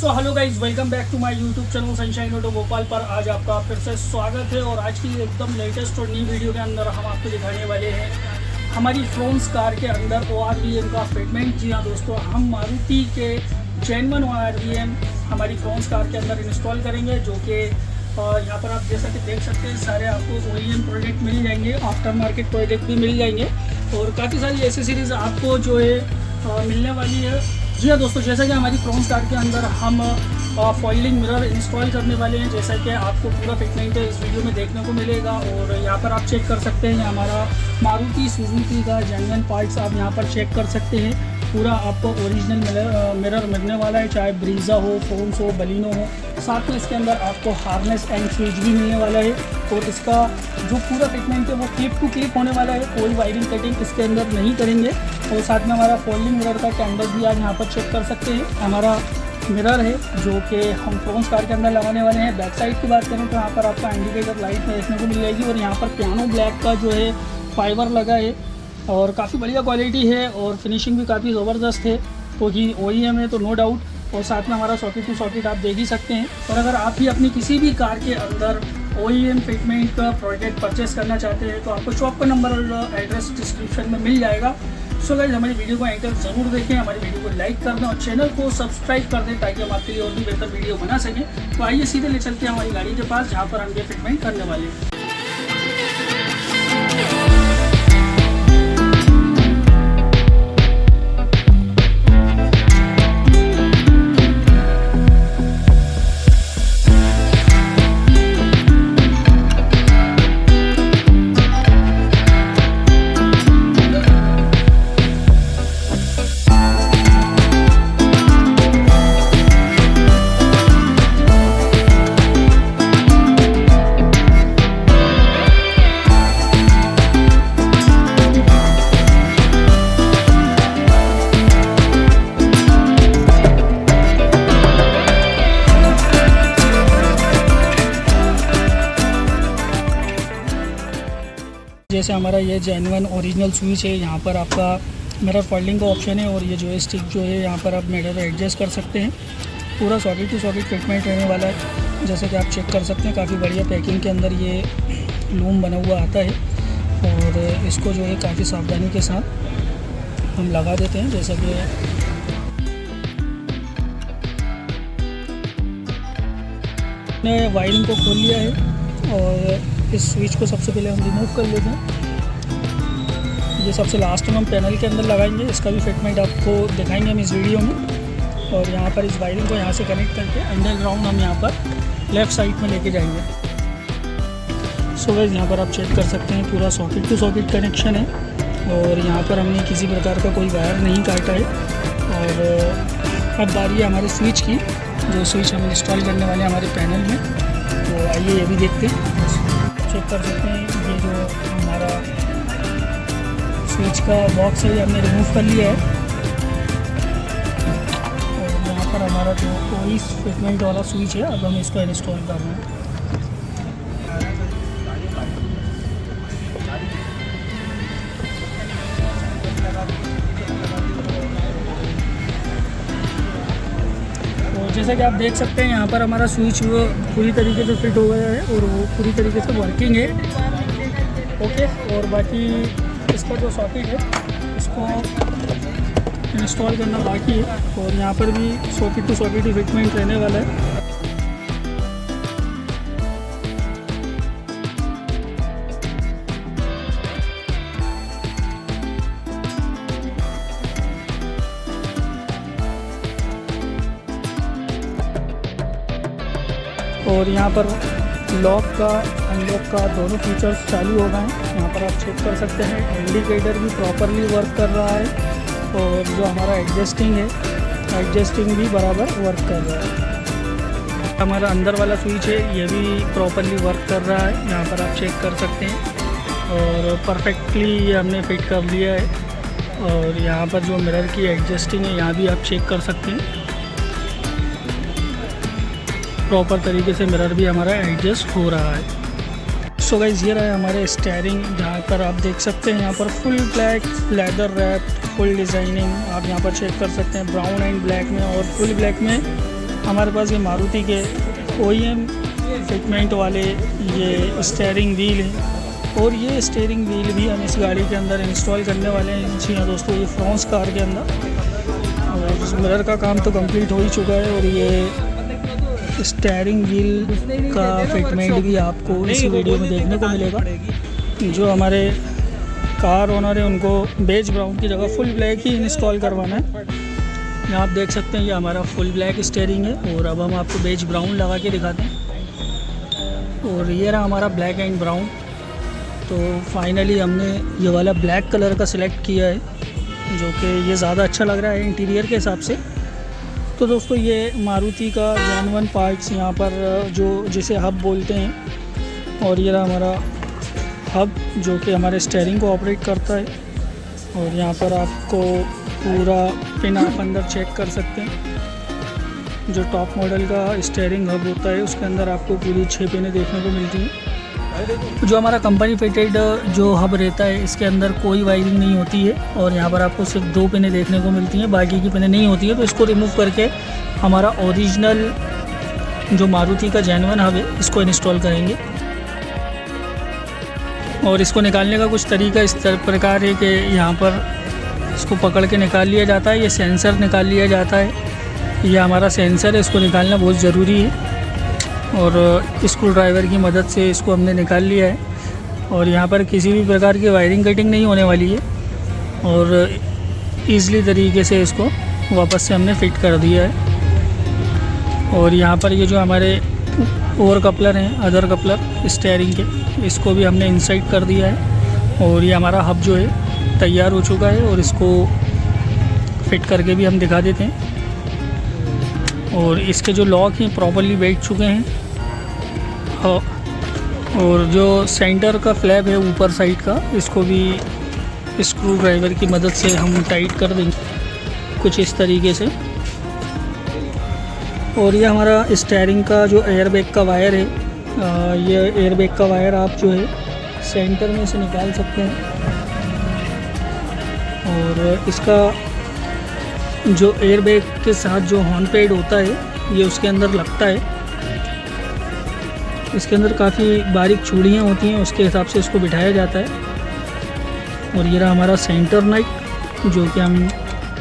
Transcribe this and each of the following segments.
So hello guys, welcome back to my YouTube channel sunshine auto Bhopal पर। आज आपका फिर से स्वागत है और आज की एकदम लेटेस्ट और न्यू वीडियो के अंदर हम आपको दिखाने वाले हैं हमारी फ्रोन्स कार के अंदर ORVM का फिटमेंट। जी हाँ दोस्तों, हम मारुति के जेन्युइन ORVM हमारी फ्रोन्स कार के अंदर इंस्टॉल करेंगे, जो कि यहाँ पर आप जैसा कि देख सकते हैं सारे आपको OEM प्रोडक्ट मिल जाएंगे, आफ्टर मार्केट प्रोडक्ट भी मिल जाएंगे और काफ़ी सारी एसेसरीज आपको जो है मिलने वाली है। जी हाँ दोस्तों, जैसा कि हमारी फ्रोन्स कार के अंदर हम फॉइलिंग मिरर इंस्टॉल करने वाले हैं, जैसा कि आपको पूरा फिटमेंट इस वीडियो में देखने को मिलेगा। और यहाँ पर आप चेक कर सकते हैं हमारा मारुति सुजुकी का जेन्युइन पार्ट्स आप यहाँ पर चेक कर सकते हैं। पूरा आपको ओरिजिनल मिरर मिलने वाला है, चाहे ब्रीज़ा हो, फ्रोन्स हो, बलिनो हो। साथ में इसके अंदर आपको हार्नेस एंड स्विच भी मिलने वाला है और इसका जो पूरा फिटमेंट है वो क्लिप टू क्लिप होने वाला है, कोई वायरिंग कटिंग इसके अंदर नहीं करेंगे। और साथ में हमारा फोल्डिंग मिरर का कैंडल भी आप यहाँ पर चेक कर सकते हैं। हमारा मिरर है जो कि हम फ्रोन्स कार के अंदर लगाने वाले हैं। बैक साइड की बात करें तो यहाँ पर आपका इंडिकेटर लाइट में देखने को मिल जाएगी और यहाँ पर पियानो ब्लैक का जो है फाइबर लगा है और काफ़ी बढ़िया क्वालिटी है और फिनिशिंग भी काफ़ी ज़बरदस्त है, क्योंकि OEM है तो नो डाउट। और साथ में हमारा सॉकेट टू सॉकेट आप देख ही सकते हैं। और अगर आप भी अपनी किसी भी कार के अंदर OEM फिटमेंट का प्रोडक्ट परचेस करना चाहते हैं तो आपको शॉप का नंबर और एड्रेस डिस्क्रिप्शन में मिल जाएगा। सो गाइस, हमारी वीडियो को एंड तक ज़रूर देखें, हमारी वीडियो को लाइक कर दें और चैनल को सब्सक्राइब कर दें ताकि हम आपके लिए और भी बेहतर वीडियो बना सकें। तो आइए सीधे ले चलते हैं हमारी गाड़ी के पास, जहाँ पर हम ये फिटमेंट करने वाले हैं। जैसे हमारा ये जेन्युइन ओरिजिनल स्विच है, यहाँ पर आपका मिरर फोल्डिंग का ऑप्शन है और ये जो है स्टिक जो है यहाँ पर आप मिरर एडजस्ट कर सकते हैं। पूरा सॉकेट टू सॉकेट फिटमेंट रहने वाला है, जैसे कि आप चेक कर सकते हैं। काफ़ी बढ़िया पैकिंग के अंदर ये लूम बना हुआ आता है और इसको जो है काफ़ी सावधानी के साथ हम लगा देते हैं। जैसा कि मैंने वायरिंग को खोल लिया है और इस स्विच को सबसे पहले हम रिमूव कर लेते हैं। ये सबसे लास्ट में हम पैनल के अंदर लगाएंगे, इसका भी फिटमेंट आपको दिखाएंगे हम इस वीडियो में। और यहाँ पर इस वायरिंग को यहाँ से कनेक्ट करके अंडरग्राउंड हम यहाँ पर लेफ़्ट साइड में लेके जाएंगे। सो गाइस, यहाँ पर आप चेक कर सकते हैं पूरा सॉकेट टू सॉकेट कनेक्शन है और यहाँ पर हमने किसी प्रकार का कोई वायर नहीं काटा है। और अब बारी है हमारे स्विच की, जो स्विच हम इंस्टॉल करने वाले हैं हमारे पैनल में। तो आइए ये भी देखते हैं। चेक कर सकते हैं ये जो हमारा स्विच का बॉक्स है ये हमने रिमूव कर लिया है और यहाँ पर हमारा जो कोई फिटमेंट वाला स्विच है अब हम इसको इंस्टॉल कर रहे हैं। जैसा कि आप देख सकते हैं यहाँ पर हमारा स्विच वो पूरी तरीके से फिट हो गया है और वो पूरी तरीके से वर्किंग है। ओके, और बाकी इसका जो सॉकेट है इसको इंस्टॉल करना बाकी है और यहाँ पर भी सॉकेट टू सॉकेट ही फिटमेंट रहने वाला है। और यहाँ पर लॉक का अनलॉक का दोनों फीचर्स चालू हो गए हैं। यहाँ पर आप चेक कर सकते हैं इंडिकेटर भी प्रॉपरली वर्क कर रहा है और जो हमारा एडजस्टिंग है एडजस्टिंग भी बराबर वर्क कर रहा है। हमारा अंदर वाला स्विच है ये भी प्रॉपरली वर्क कर रहा है, यहाँ पर आप चेक कर सकते हैं और परफेक्टली ये हमने फिट कर लिया है। और यहाँ पर जो मिरर की एडजस्टिंग है यहाँ भी आप चेक कर सकते हैं, प्रॉपर तरीके से मिरर भी हमारा एडजस्ट हो रहा है। सो गाइस, ये रहा है हमारे स्टीयरिंग, जहाँ पर आप देख सकते हैं यहाँ पर full black leather wrap full designing आप यहाँ पर चेक कर सकते हैं, ब्राउन एंड ब्लैक में और फुल ब्लैक में हमारे पास ये मारुति के OEM फिटमेंट वाले ये स्टीयरिंग व्हील है और ये स्टीयरिंग व्हील भी हम इस गाड़ी के अंदर इंस्टॉल करने वाले हैं। जी हाँ दोस्तों, ये फ्रॉन्स कार के अंदर और मिरर का काम तो कंप्लीट हो ही चुका है और ये स्टीयरिंग व्हील का फिटमेंट भी आपको इस वीडियो में देखने को मिलेगा। जो हमारे कार ओनर है उनको बेज ब्राउन की जगह फुल ब्लैक ही इंस्टॉल करवाना है। यहाँ आप देख सकते हैं ये हमारा फुल ब्लैक स्टीयरिंग है और अब हम आपको बेज ब्राउन लगा के दिखाते हैं। और ये रहा हमारा ब्लैक एंड ब्राउन। तो फाइनली हमने ये वाला ब्लैक कलर का सिलेक्ट किया है जो कि ये ज़्यादा अच्छा लग रहा है इंटीरियर के हिसाब से। तो दोस्तों ये मारुति का जेन्युइन पार्ट्स यहाँ पर जो जिसे हब बोलते हैं और ये रहा हमारा हब जो कि हमारे स्टीयरिंग को ऑपरेट करता है। और यहाँ पर आपको पूरा पिन आप अंदर चेक कर सकते हैं। जो टॉप मॉडल का स्टीयरिंग हब होता है उसके अंदर आपको पूरी 6 पिनें देखने को मिलती हैं। जो हमारा कंपनी फिटेड जो हब रहता है इसके अंदर कोई वायरिंग नहीं होती है और यहाँ पर आपको सिर्फ 2 पिनें देखने को मिलती हैं, बाकी की पिनें नहीं होती है। तो इसको रिमूव करके हमारा ओरिजिनल जो मारुति का जेन्युइन हब है इसको इंस्टॉल करेंगे। और इसको निकालने का कुछ तरीका इस प्रकार है कि यहाँ पर इसको पकड़ के निकाल लिया जाता है। ये सेंसर निकाल लिया जाता है, ये हमारा सेंसर है, इसको निकालना बहुत ज़रूरी है। और स्क्रू ड्राइवर की मदद से इसको हमने निकाल लिया है और यहाँ पर किसी भी प्रकार की वायरिंग कटिंग नहीं होने वाली है और ईज़िली तरीके से इसको वापस से हमने फ़िट कर दिया है। और यहाँ पर ये जो हमारे और कपलर हैं, अदर कपलर स्टीयरिंग के, इसको भी हमने इंसाइड कर दिया है। और ये हमारा हब जो है तैयार हो चुका है और इसको फिट करके भी हम दिखा देते हैं। और इसके जो लॉक हैं प्रॉपर्ली बैठ चुके हैं और जो सेंटर का फ्लैप है ऊपर साइड का, इसको भी स्क्रू ड्राइवर की मदद से हम टाइट कर देंगे कुछ इस तरीके से। और ये हमारा स्टीयरिंग का जो एयरबैग का वायर है, ये एयरबैग का वायर आप जो है सेंटर में से निकाल सकते हैं। और इसका जो एयरबैग के साथ जो हॉर्न पैड होता है ये उसके अंदर लगता है। इसके अंदर काफ़ी बारीक चूड़ियाँ होती हैं, उसके हिसाब से इसको बिठाया जाता है। और ये रहा हमारा सेंटर नाइट जो कि हम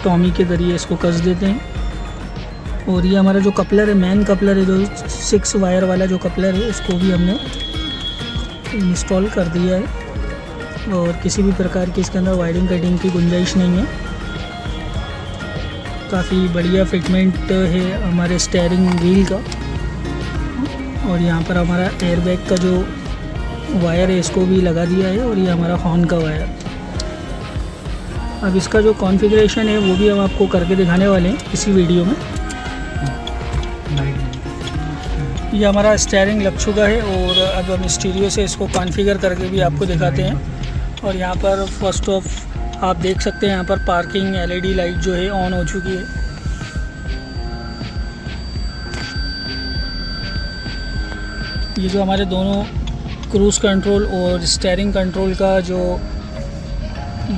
टॉमी के ज़रिए इसको कस देते हैं। और ये हमारा जो कपलर है, मेन कपलर है, जो 6 वायर वाला जो कपलर है, उसको भी हमने इंस्टॉल कर दिया है और किसी भी प्रकार की इसके अंदर वायरिंग कटिंग की गुंजाइश नहीं है। काफ़ी बढ़िया फिटमेंट है हमारे स्टीयरिंग व्हील का। और यहाँ पर हमारा एयरबैग का जो वायर है इसको भी लगा दिया है और ये हमारा हॉर्न का वायर। अब इसका जो कॉन्फ़िगरेशन है वो भी हम आपको करके दिखाने वाले हैं इसी वीडियो में। ये हमारा स्टीयरिंग लग चुका है और अब हम स्टीरियो से इसको कॉन्फ़िगर करके भी आपको दिखाते हैं। और यहाँ पर फर्स्ट ऑफ आप देख सकते हैं यहाँ पर पार्किंग LED लाइट जो है ऑन हो चुकी है। ये जो हमारे दोनों क्रूज़ कंट्रोल और स्टीयरिंग कंट्रोल का जो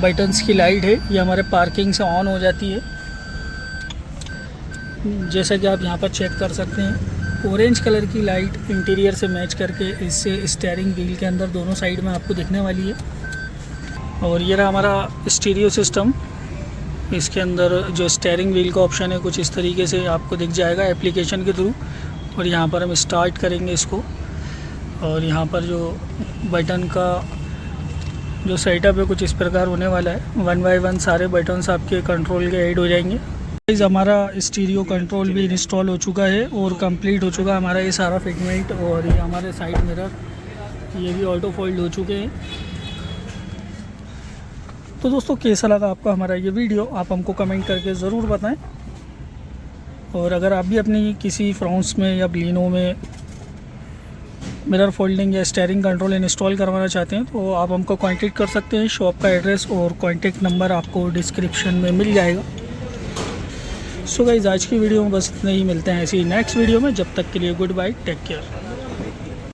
बटन्स की लाइट है ये हमारे पार्किंग से ऑन हो जाती है। जैसा कि आप यहाँ पर चेक कर सकते हैं, ऑरेंज कलर की लाइट इंटीरियर से मैच करके इससे स्टीयरिंग व्हील के अंदर दोनों साइड में आपको दिखने वाली है। और ये रहा हमारा स्टीरियो सिस्टम। इसके अंदर जो स्टीयरिंग व्हील का ऑप्शन है कुछ इस तरीके से आपको दिख जाएगा एप्लीकेशन के थ्रू। और यहाँ पर हम स्टार्ट करेंगे इसको और यहाँ पर जो बटन का जो सेटअप है कुछ इस प्रकार होने वाला है। 1 बाय 1 सारे बटन्स आपके कंट्रोल के ऐड हो जाएंगे। हमारा स्टीरियो कंट्रोल भी इंस्टॉल हो चुका है और कंप्लीट हो चुका है हमारा ये सारा फिटमेंट। और ये हमारे साइड मिरर ये भी ऑटो फोल्ड हो चुके हैं। तो दोस्तों कैसा लगा आपको हमारा ये वीडियो, आप हमको कमेंट करके ज़रूर बताएं। और अगर आप भी अपनी किसी फ्रॉन्स में या बलिनो में मिरर फोल्डिंग या स्टीयरिंग कंट्रोल इंस्टॉल करवाना चाहते हैं तो आप हमको कांटेक्ट कर सकते हैं। शॉप का एड्रेस और कांटेक्ट नंबर आपको डिस्क्रिप्शन में मिल जाएगा। सो गाइस आज की वीडियो में बस इतना ही, मिलते हैं ऐसी नेक्स्ट वीडियो में। जब तक के लिए गुड बाय, टेक केयर।